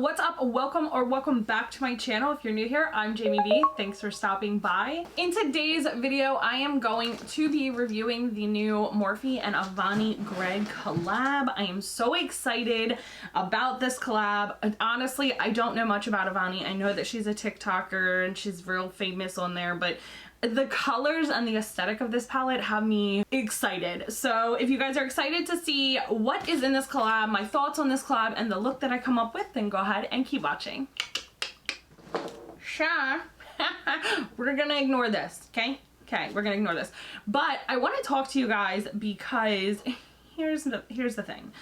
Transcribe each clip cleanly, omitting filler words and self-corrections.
what's up? Welcome back to my channel. If you're new here, I'm Jamie B. Thanks for stopping by. In today's video, I am going to be reviewing the new Morphe and Avani Gregg collab. I am so excited about this collab. And honestly, I don't know much about Avani. I know that she's a TikToker and she's real famous on there, but the colors and the aesthetic of this palette have me excited. So if you guys are excited to see what is in this collab, my thoughts on this collab, and the look that I come up with, then go ahead and keep watching. Sure. We're gonna ignore this, okay? Okay, we're gonna ignore this. But I want to talk to you guys because here's the thing.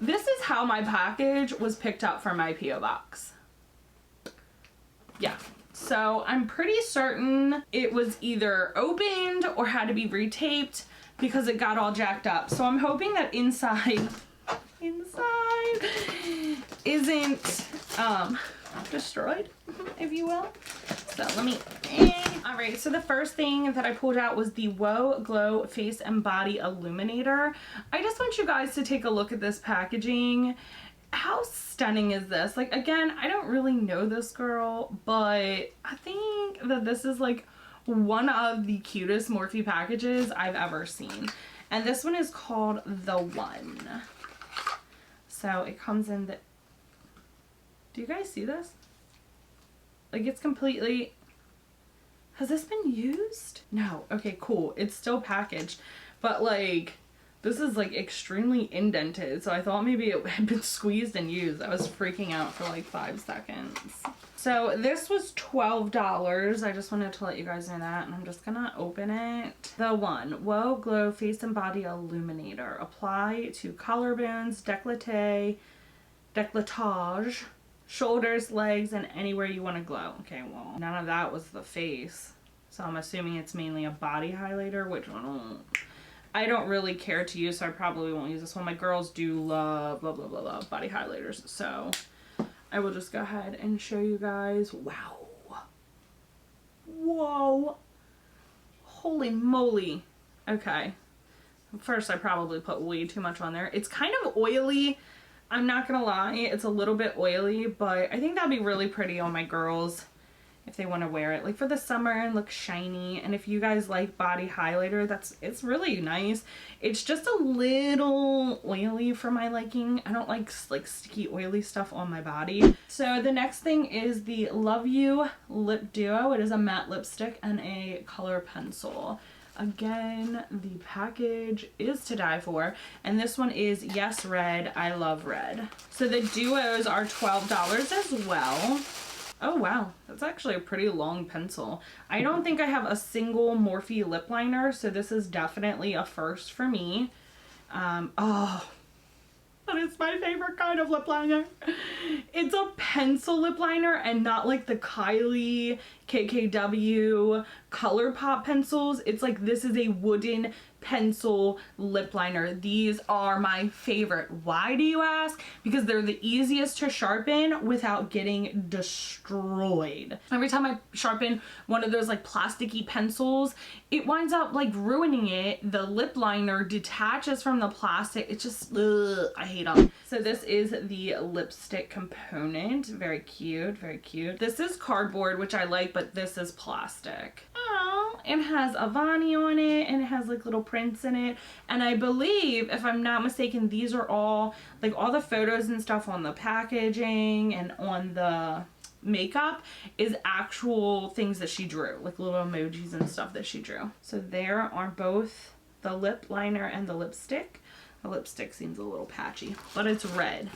This is how my package was picked up for my P.O. box. Yeah. So I'm pretty certain it was either opened or had to be retaped because it got all jacked up. So I'm hoping that inside isn't destroyed, if you will. So let me, all right, so the first thing that I pulled out was the Whoa Glow Face and Body Illuminator. I just want you guys to take a look at this packaging. How stunning is this? Like, again, I don't really know this girl, but I think that this is like one of the cutest Morphe packages I've ever seen. And this one is called The One. So it comes in the, do you guys see this? Like, it's completely, has this been used? No. Okay, cool. It's still packaged, but like, this is like extremely indented, so I thought maybe it had been squeezed and used. I was freaking out for like 5 seconds. So this was $12. I just wanted to let you guys know that, and I'm just gonna open it. The One, Whoa Glow Face and Body Illuminator. Apply to collarbones, décolletage, shoulders, legs, and anywhere you want to glow. Okay, well, none of that was the face, so I'm assuming it's mainly a body highlighter, which I don't really care to use, so I probably won't use this one. My girls do love body highlighters, so I will just go ahead and show you guys. Wow. Whoa. Holy moly. Okay. First, I probably put way too much on there. It's kind of oily. I'm not gonna lie. It's a little bit oily, but I think that'd be really pretty on my girls if they want to wear it like for the summer and look shiny. And if you guys like body highlighter, it's really nice. It's just a little oily for my liking. I don't like sticky oily stuff on my body. So the next thing is the Love You Lip Duo. It is a matte lipstick and a color pencil. Again, the package is to die for, and this one is Yes Red, I Love Red. So the duos are $12 as well. Oh wow, that's actually a pretty long pencil. I don't think I have a single Morphe lip liner, so this is definitely a first for me. Oh, but it's my favorite kind of lip liner. It's a pencil lip liner and not like the Kylie, KKW, ColourPop pencils. It's like, this is a wooden pencil lip liner. These are my favorite. Why, do you ask? Because they're the easiest to sharpen without getting destroyed. Every time I sharpen one of those like plasticky pencils, it winds up like ruining it. The lip liner detaches from the plastic. It's just, ugh, I hate them. So this is the lipstick component. Very cute, very cute. This is cardboard, which I like, but this is plastic. Oh, it has Avani on it, and it has like little prints in it. And I believe, if I'm not mistaken, these are all like all the photos and stuff on the packaging and on the makeup is actual things that she drew, like little emojis and stuff that she drew. So there are both the lip liner and the lipstick. The lipstick seems a little patchy, but it's red.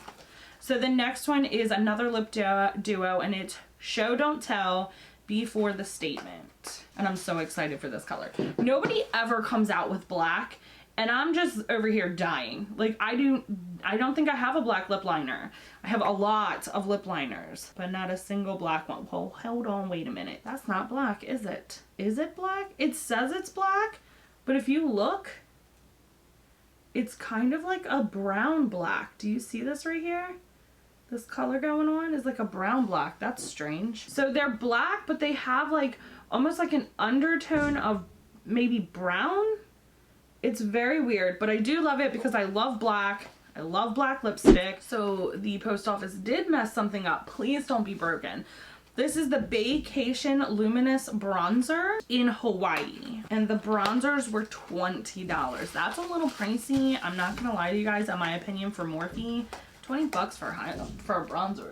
So the next one is another lip duo, and it's Show Don't Tell, Before the Statement. And I'm so excited for this color. Nobody ever comes out with black, and I'm just over here dying. Like, I don't think I have a black lip liner. I have a lot of lip liners, but not a single black one. Well, hold on, wait a minute. That's not black, is it? Is it black? It says it's black, but if you look, it's kind of like a brown black. Do you see this right here? This color going on is like a brown black. That's strange. So they're black, but they have like almost like an undertone of maybe brown. It's very weird, but I do love it because I love black. I love black lipstick. So the post office did mess something up. Please don't be broken. This is the Vacation Luminous Bronzer in Hawaii. And the bronzers were $20. That's a little pricey. I'm not gonna lie to you guys, in my opinion, for Morphe. 20 bucks for a bronzer.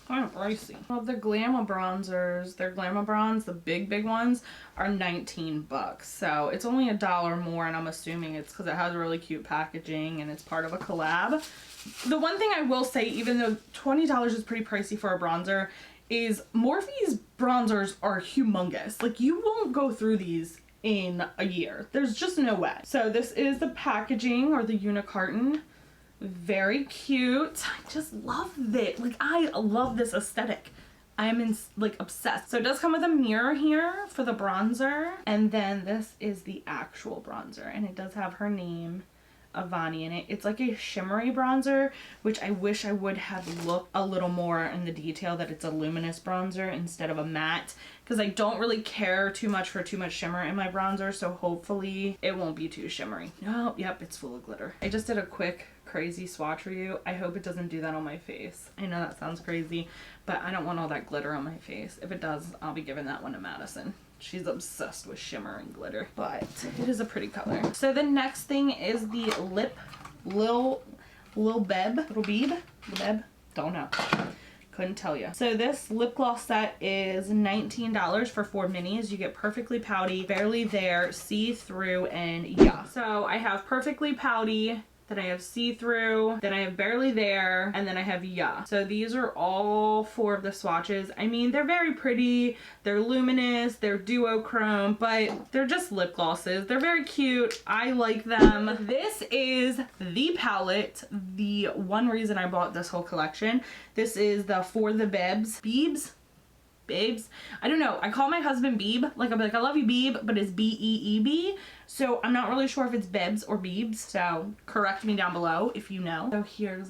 Kind of pricey. Well, the Glamour bronzers, their Glamour bronze, the big ones, are 19 bucks. So it's only $1 more, and I'm assuming it's because it has really cute packaging and it's part of a collab. The one thing I will say, even though $20 is pretty pricey for a bronzer, is Morphe's bronzers are humongous. Like, you won't go through these in a year. There's just no way. So this is the packaging, or the unicarton. Very cute. I just love it. Like, I love this aesthetic. I'm like obsessed. So it does come with a mirror here for the bronzer, and then this is the actual bronzer, and it does have her name, Avani, in it. It's like a shimmery bronzer, which I wish I would have looked a little more in the detail that it's a luminous bronzer instead of a matte, because I don't really care too much for too much shimmer in my bronzer, so hopefully it won't be too shimmery. Oh, yep, it's full of glitter. I just did a quick crazy swatch review. I hope it doesn't do that on my face. I know that sounds crazy, but I don't want all that glitter on my face. If it does, I'll be giving that one to Madison. She's obsessed with shimmer and glitter, but it is a pretty color. So the next thing is the Lil Beb, don't know. Couldn't tell you. So this lip gloss set is $19 for 4 minis. You get Perfectly Pouty, Barely There, See-Through, and Yeah. So I have Perfectly Pouty, then I have See-Through, then I have Barely There, and then I have Yeah. So these are all 4 of the swatches. I mean, they're very pretty, they're luminous, they're duochrome, but they're just lip glosses. They're very cute. I like them. This is the palette, the one reason I bought this whole collection. This is the For the Babes. I don't know. I call my husband Beeb. Like, I'm like, I love you, Beeb, but it's B-E-E-B. So I'm not really sure if it's Bebs or Beebs. So correct me down below if you know. So here's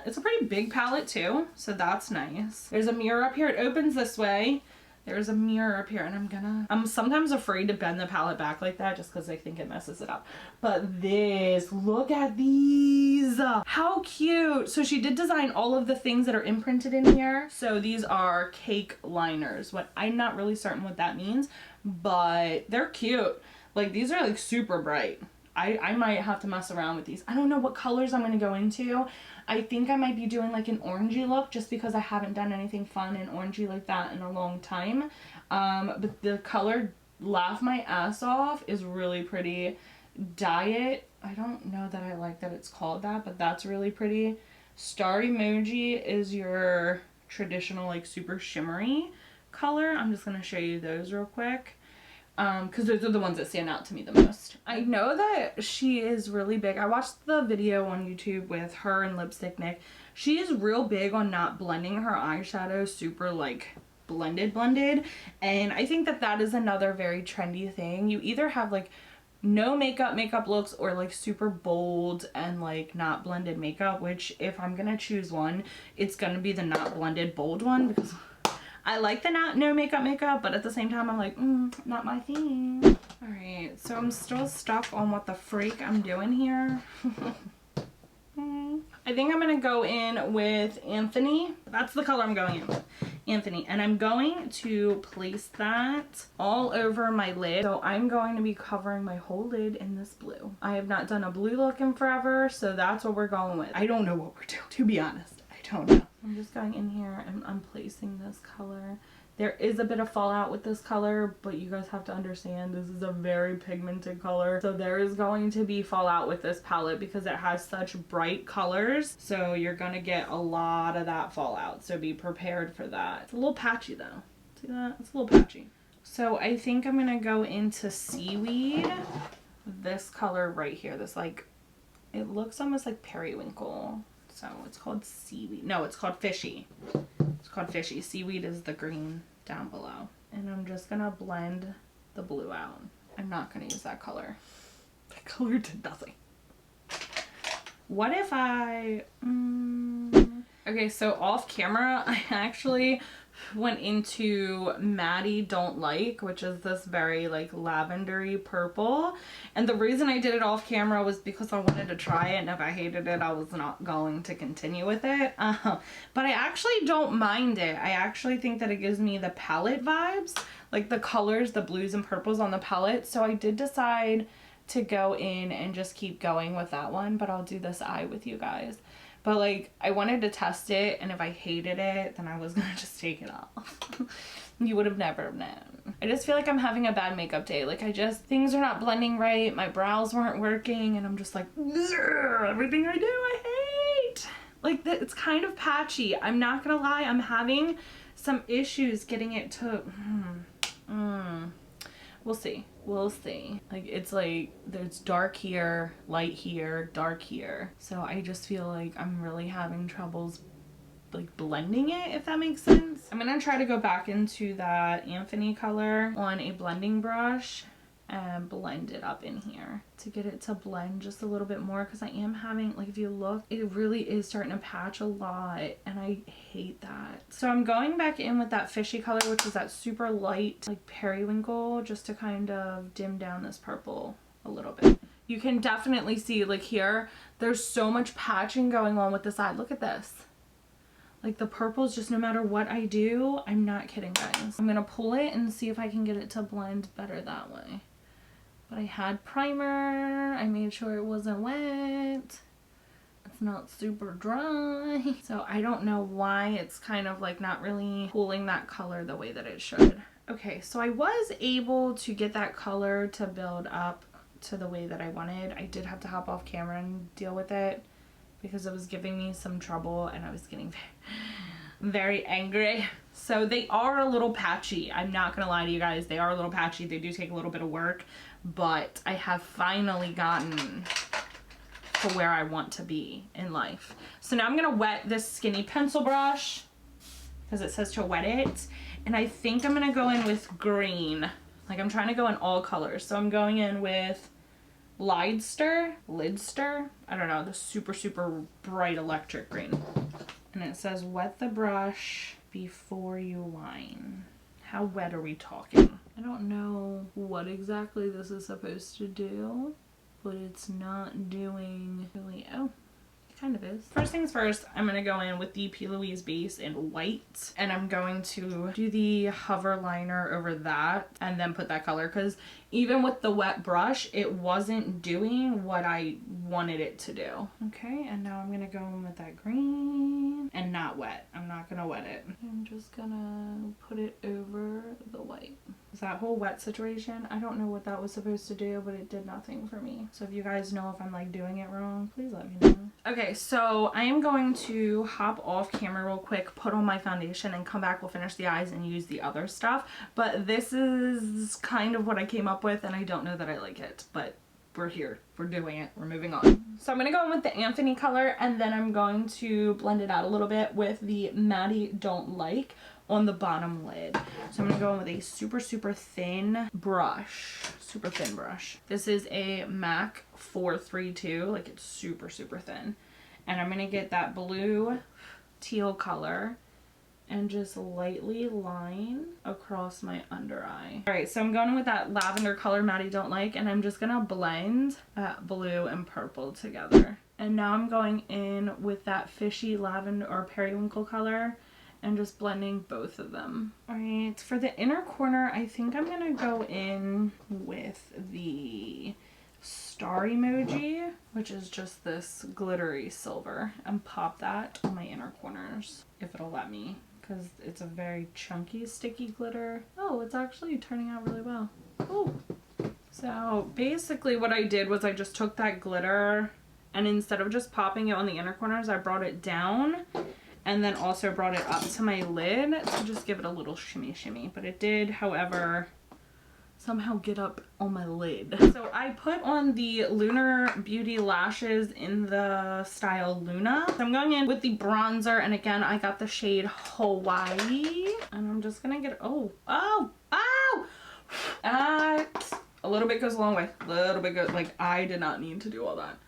it's a pretty big palette too. So that's nice. There's a mirror up here. It opens this way. There's a mirror up here, and I'm sometimes afraid to bend the palette back like that just because I think it messes it up. But this, look at these. How cute. So she did design all of the things that are imprinted in here. So these are cake liners. I'm not really certain what that means, but they're cute. Like, these are like super bright. I might have to mess around with these. I don't know what colors I'm going to go into. I think I might be doing like an orangey look just because I haven't done anything fun and orangey like that in a long time. But the color Laugh My Ass Off is really pretty. Diet, I don't know that I like that it's called that, but that's really pretty. Star Emoji is your traditional like super shimmery color. I'm just going to show you those real quick. Because those are the ones that stand out to me the most. I know that she is really big. I watched the video on YouTube with her and Lipstick Nick. She is real big on not blending her eyeshadow super like blended. And I think that that is another very trendy thing. You either have like no makeup looks or like super bold and like not blended makeup, which if I'm gonna choose one, it's gonna be the not blended bold one, because I like the no makeup, but at the same time I'm like, not my thing. Alright, so I'm still stuck on what the freak I'm doing here. I think I'm gonna go in with Anthony. That's the color I'm going in with. Anthony. And I'm going to place that all over my lid. So I'm going to be covering my whole lid in this blue. I have not done a blue look in forever, so that's what we're going with. I don't know what we're doing, to be honest. I don't know. I'm just going in here and I'm placing this color. There is a bit of fallout with this color, but you guys have to understand this is a very pigmented color. So there is going to be fallout with this palette because it has such bright colors. So you're gonna get a lot of that fallout. So be prepared for that. It's a little patchy though. See that? It's a little patchy. So I think I'm gonna go into Seaweed. This color right here. This like, it looks almost like periwinkle. So it's called Seaweed. No, it's called Fishy. It's called Fishy. Seaweed is the green down below. And I'm just going to blend the blue out. I'm not going to use that color. That color did nothing. What if I... Okay, so off camera, I actually went into Maddie Don't Like, which is this very like lavendery purple. And the reason I did it off camera was because I wanted to try it, and if I hated it, I was not going to continue with it. But I actually don't mind it. I actually think that it gives me the palette vibes, like the colors, the blues and purples on the palette. So I did decide to go in and just keep going with that one, but I'll do this eye with you guys. But like, I wanted to test it, and if I hated it, then I was gonna just take it off. You would have never known. I just feel like I'm having a bad makeup day. Like, things are not blending right, my brows weren't working, and I'm just like, everything I do, I hate. Like, it's kind of patchy. I'm not gonna lie, I'm having some issues getting it to, we'll see. We'll see. Like, it's like there's dark here, light here, dark here. So I just feel like I'm really having troubles like blending it, if that makes sense. I'm gonna try to go back into that Anthony color on a blending brush and blend it up in here to get it to blend just a little bit more, because I am having, like, if you look, it really is starting to patch a lot, and I hate that. So I'm going back in with that fishy color, which is that super light like periwinkle, just to kind of dim down this purple a little bit. You can definitely see, like, here there's so much patching going on with the side. Look at this. Like, the purples, just no matter what I do, I'm not kidding, guys. I'm gonna pull it and see if I can get it to blend better that way. But I had primer, I made sure it wasn't wet, it's not super dry. So I don't know why it's kind of like not really pulling that color the way that it should. Okay, so I was able to get that color to build up to the way that I wanted. I did have to hop off camera and deal with it because it was giving me some trouble, and I was getting very angry. So they are a little patchy. I'm not gonna lie to you guys, they are a little patchy. They do take a little bit of work, but I have finally gotten to where I want to be in life. So now I'm gonna wet this skinny pencil brush because it says to wet it, and I think I'm gonna go in with green. Like, I'm trying to go in all colors. So I'm going in with Lidster, I don't know, the super bright electric green. And it says wet the brush before you line. How wet are we talking? I don't know what exactly this is supposed to do, but it's not doing really, oh, it kind of is. First things first, I'm gonna go in with the Hiii base in white, and I'm going to do the hover liner over that and then put that color, because even with the wet brush, it wasn't doing what I wanted it to do. Okay, and now I'm gonna go in with that green and not wet. I'm not gonna wet it. I'm just gonna put it over the white. That whole wet situation, I don't know what that was supposed to do, but it did nothing for me. So if you guys know if I'm like doing it wrong, please let me know. Okay, so I am going to hop off camera real quick, put on my foundation, and come back. We'll finish the eyes and use the other stuff. But this is kind of what I came up with, and I don't know that I like it, but we're here, we're doing it, we're moving on. So I'm gonna go in with the Anthony color, and then I'm going to blend it out a little bit with the Maddie Don't Like on the bottom lid. So I'm gonna go in with a super thin brush, This is a MAC 432, like, it's super thin. And I'm gonna get that blue teal color and just lightly line across my under eye. All right, so I'm going with that lavender color Maddie Don't Like, and I'm just gonna blend that blue and purple together. And now I'm going in with that fishy lavender or periwinkle color and just blending both of them. All right, for the inner corner, I think I'm gonna go in with the star emoji, which is just this glittery silver, and pop that on my inner corners, if it'll let me, because it's a very chunky, sticky glitter. Oh, it's actually turning out really well. Oh, so basically what I did was I just took that glitter, and instead of just popping it on the inner corners, I brought it down and then also brought it up to my lid to just give it a little shimmy. But it did, however, somehow get up on my lid. So I put on the Lunar Beauty lashes in the style Luna. So I'm going in with the bronzer, and again, I got the shade Hawaii. And I'm just gonna get, a little bit goes a long way. A little bit goes, like, I did not need to do all that.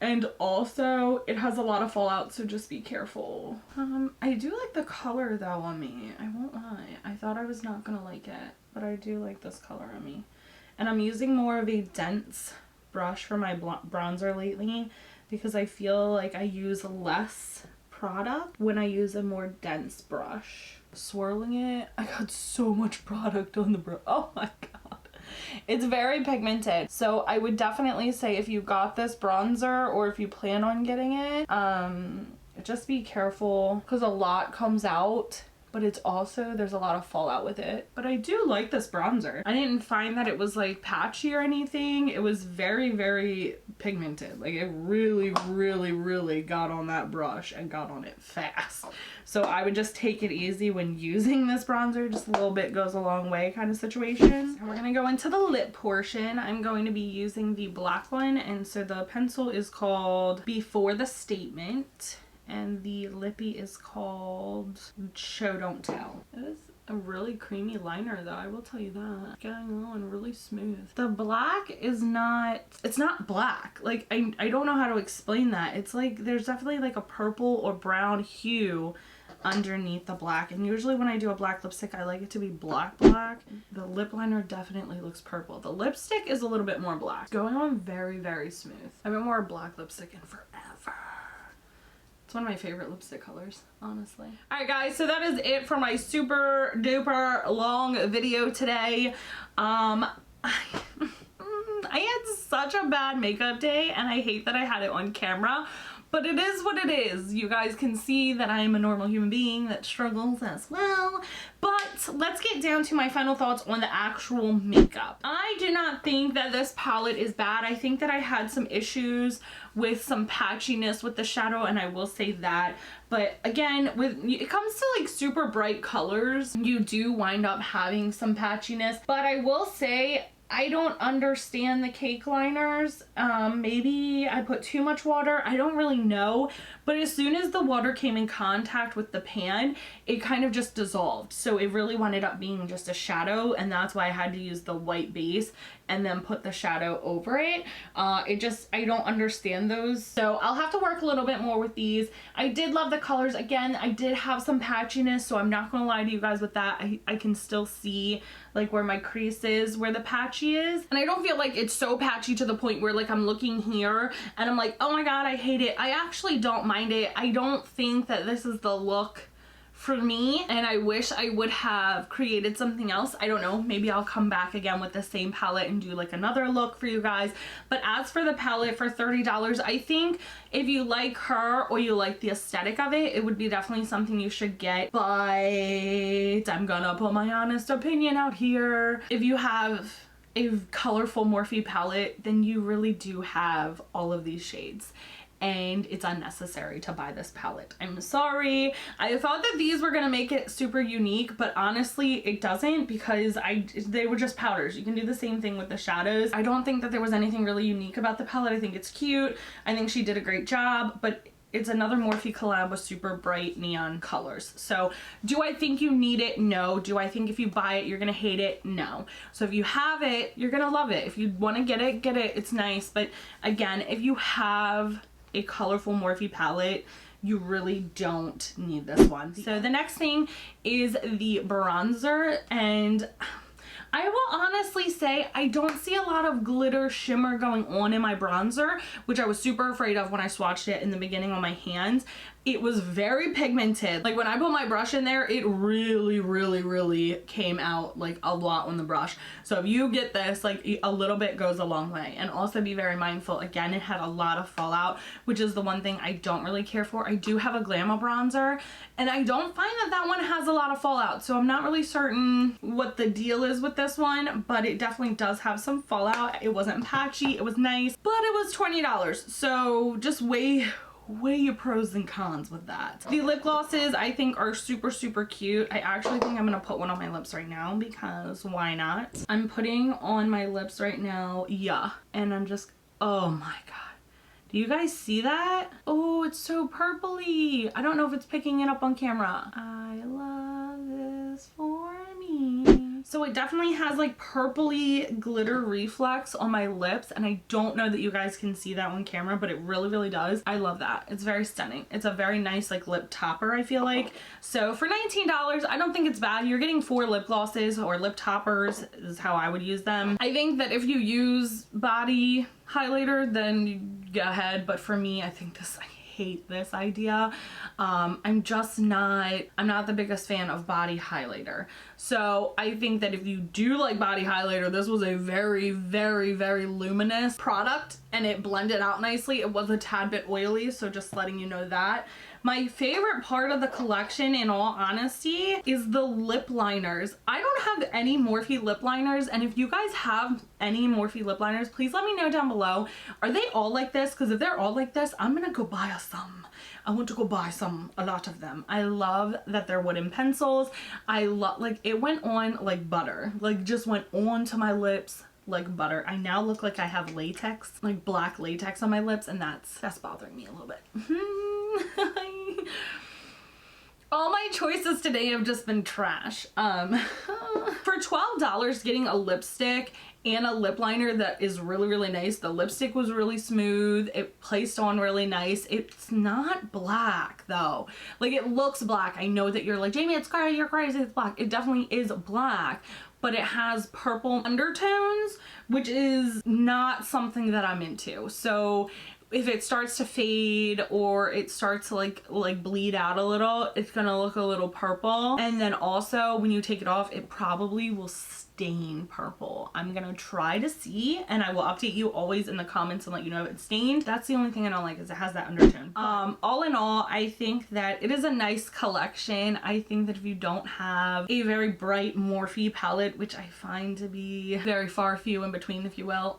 And also it has a lot of fallout, so just be careful. I do like the color though on me, I won't lie. I thought I was not gonna like it, but I do like this color on me. And I'm using more of a dense brush for my bronzer lately because I feel like I use less product when I use a more dense brush. Swirling it, I got so much product on the brush. Oh my god. It's very pigmented. So I would definitely say if you got this bronzer or if you plan on getting it, just be careful because a lot comes out, but it's also, there's a lot of fallout with it. But I do like this bronzer. I didn't find that it was like patchy or anything. It was very, very pigmented. Like it really, really, really got on that brush and got on it fast. So I would just take it easy when using this bronzer. Just a little bit goes a long way kind of situation. And we're gonna go into the lip portion. I'm going to be using the black one. And so the pencil is called Before the Statement. And the lippy is called Show Don't Tell. It is a really creamy liner though, I will tell you that. Getting on really smooth. The black is not, it's not black. Like I don't know how to explain that. It's like there's definitely like a purple or brown hue underneath the black, and usually when I do a black lipstick I like it to be black. The lip liner definitely looks purple. The lipstick is a little bit more black. Going on very, very smooth. I haven't worn a black lipstick in forever. It's one of my favorite lipstick colors, honestly. Alright guys, so that is it for my super duper long video today. I had such a bad makeup day and I hate that I had it on camera, but it is what it is. You guys can see that I am a normal human being that struggles as well. But let's get down to my final thoughts on the actual makeup. I do not think that this palette is bad. I think that I had some issues with some patchiness with the shadow, and I will say that. But again, when it comes to like super bright colors, you do wind up having some patchiness. But I will say, I don't understand the cake liners. Maybe I put too much water. I don't really know. But as soon as the water came in contact with the pan, it kind of just dissolved. So it really wound up being just a shadow, and that's why I had to use the white base and then put the shadow over it. I don't understand those. So I'll have to work a little bit more with these. I did love the colors. Again, I did have some patchiness, so I'm not gonna lie to you guys with that. I can still see like where my crease is, where the patchy is. And I don't feel like it's so patchy to the point where like I'm looking here and I'm like, oh my god, I hate it. I actually don't mind it. I don't think that this is the look for me, and I wish I would have created something else. I don't know, maybe I'll come back again with the same palette and do like another look for you guys. But as for the palette for $30, I think if you like her or you like the aesthetic of it, it would be definitely something you should get. But I'm gonna put my honest opinion out here. If you have a colorful Morphe palette, then you really do have all of these shades, and it's unnecessary to buy this palette. I'm sorry. I thought that these were gonna make it super unique, but honestly it doesn't, because they were just powders. You can do the same thing with the shadows. I don't think that there was anything really unique about the palette. I think it's cute. I think she did a great job, but it's another Morphe collab with super bright neon colors. So do I think you need it? No. Do I think if you buy it you're gonna hate it? No. So if you have it, you're gonna love it. If you want to get it, get it. It's nice. But again, if you have a colorful Morphe palette, you really don't need this one. So the next thing is the bronzer, and I will honestly say I don't see a lot of glitter shimmer going on in my bronzer, which I was super afraid of when I swatched it in the beginning on my hands. It was very pigmented. Like when I put my brush in there, it really, really, really came out like a lot on the brush. So if you get this, like a little bit goes a long way. And also be very mindful. Again, it had a lot of fallout, which is the one thing I don't really care for. I do have a Glamour bronzer, and I don't find that that one has a lot of fallout. So I'm not really certain what the deal is with this one, but it definitely does have some fallout. It wasn't patchy, it was nice, but it was $20. So just weigh your pros and cons with that. The lip glosses I think are super, super cute. I actually think I'm gonna put one on my lips right now, because why not? I'm putting on my lips right now, yeah, and I'm just, oh my god. Do you guys see that? Oh, it's so purpley. I don't know if it's picking it up on camera. I love this for me. So it definitely has like purpley glitter reflex on my lips, and I don't know that you guys can see that on camera, but it really, really does. I love that. It's very stunning. It's a very nice like lip topper, I feel like. So for $19, I don't think it's bad. You're getting 4 lip glosses or lip toppers is how I would use them. I think that if you use body highlighter, then you go ahead, but for me, I think this, I hate this idea. I'm not the biggest fan of body highlighter. So I think that if you do like body highlighter, this was a very, very, very luminous product, and it blended out nicely. It was a tad bit oily, so just letting you know that. My favorite part of the collection, in all honesty, is the lip liners. I don't have any Morphe lip liners, and if you guys have any Morphe lip liners, please let me know down below. Are they all like this? Because if they're all like this, I'm gonna go buy some. I want to go buy a lot of them. I love that they're wooden pencils. I love, like, it went on like butter. Like, just went onto my lips like butter. I now look like I have latex, like black latex on my lips, and that's bothering me a little bit. All my choices today have just been trash. For $12, getting a lipstick and a lip liner that is really, really nice. The lipstick was really smooth. It placed on really nice. It's not black though. Like, it looks black. I know that you're like, Jamie, it's crazy, you're crazy, it's black. It definitely is black, but it has purple undertones, which is not something that I'm into. So if it starts to fade or it starts to like bleed out a little, it's gonna look a little purple. And then also when you take it off, it probably will stain purple. I'm gonna try to see, and I will update you always in the comments and let you know if it's stained. That's the only thing I don't like, is it has that undertone. All in all, I think that it is a nice collection. I think that if you don't have a very bright Morphe palette, which I find to be very far few in between, if you will,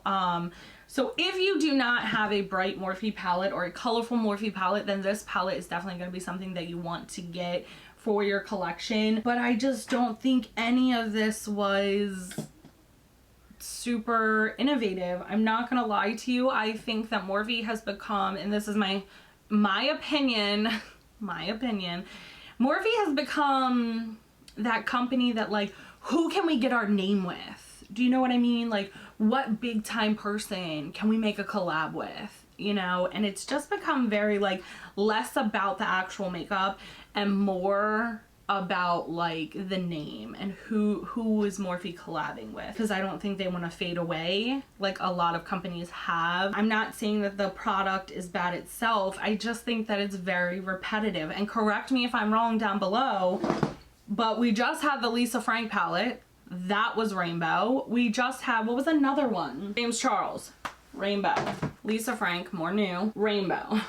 so if you do not have a bright Morphe palette or a colorful Morphe palette, then this palette is definitely going to be something that you want to get for your collection. But I just don't think any of this was super innovative. I'm not going to lie to you. I think that Morphe has become, and this is my opinion, Morphe has become that company that, like, who can we get our name with? Do you know what I mean? Like, what big time person can we make a collab with, you know? And it's just become very, like, less about the actual makeup and more about like the name and who is Morphe collabing with, because I don't think they want to fade away like a lot of companies have. I'm not saying that the product is bad itself. I just think that it's very repetitive, and correct me if I'm wrong down below, but we just had the Lisa Frank palette. That was rainbow. We just had, what was another one? James Charles, rainbow. Lisa Frank, more new, rainbow.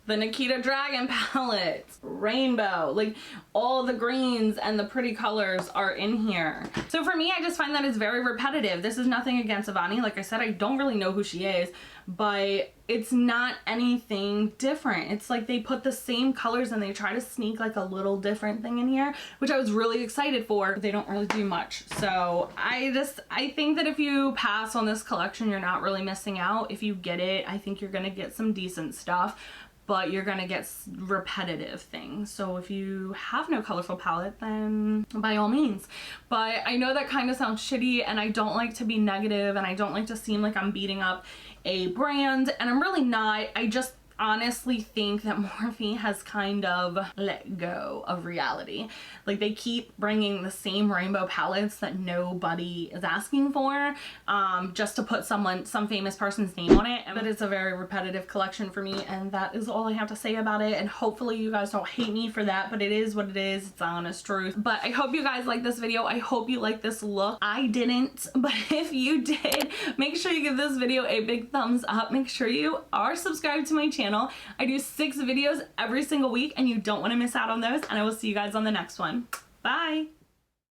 The Nikita Dragon palette, rainbow. Like, all the greens and the pretty colors are in here. So for me, I just find that it's very repetitive. This is nothing against Avani. Like I said, I don't really know who she is, but it's not anything different. It's like they put the same colors and they try to sneak like a little different thing in here, which I was really excited for, but they don't really do much. So I think that if you pass on this collection, you're not really missing out. If you get it, I think you're gonna get some decent stuff, but you're gonna get repetitive things. So if you have no colorful palette, then by all means. But I know that kind of sounds shitty, and I don't like to be negative, and I don't like to seem like I'm beating up a brand, and I'm really not. I just honestly think that Morphe has kind of let go of reality. Like, they keep bringing the same rainbow palettes that nobody is asking for, just to put some famous person's name on it. But it's a very repetitive collection for me, and that is all I have to say about it. And hopefully you guys don't hate me for that, but it is what it is. It's the honest truth. But I hope you guys like this video. I hope you like this look. I didn't, but if you did, make sure you give this video a big thumbs up. Make sure you are subscribed to my channel. I do 6 videos every single week, and you don't want to miss out on those, and I will see you guys on the next one. Bye!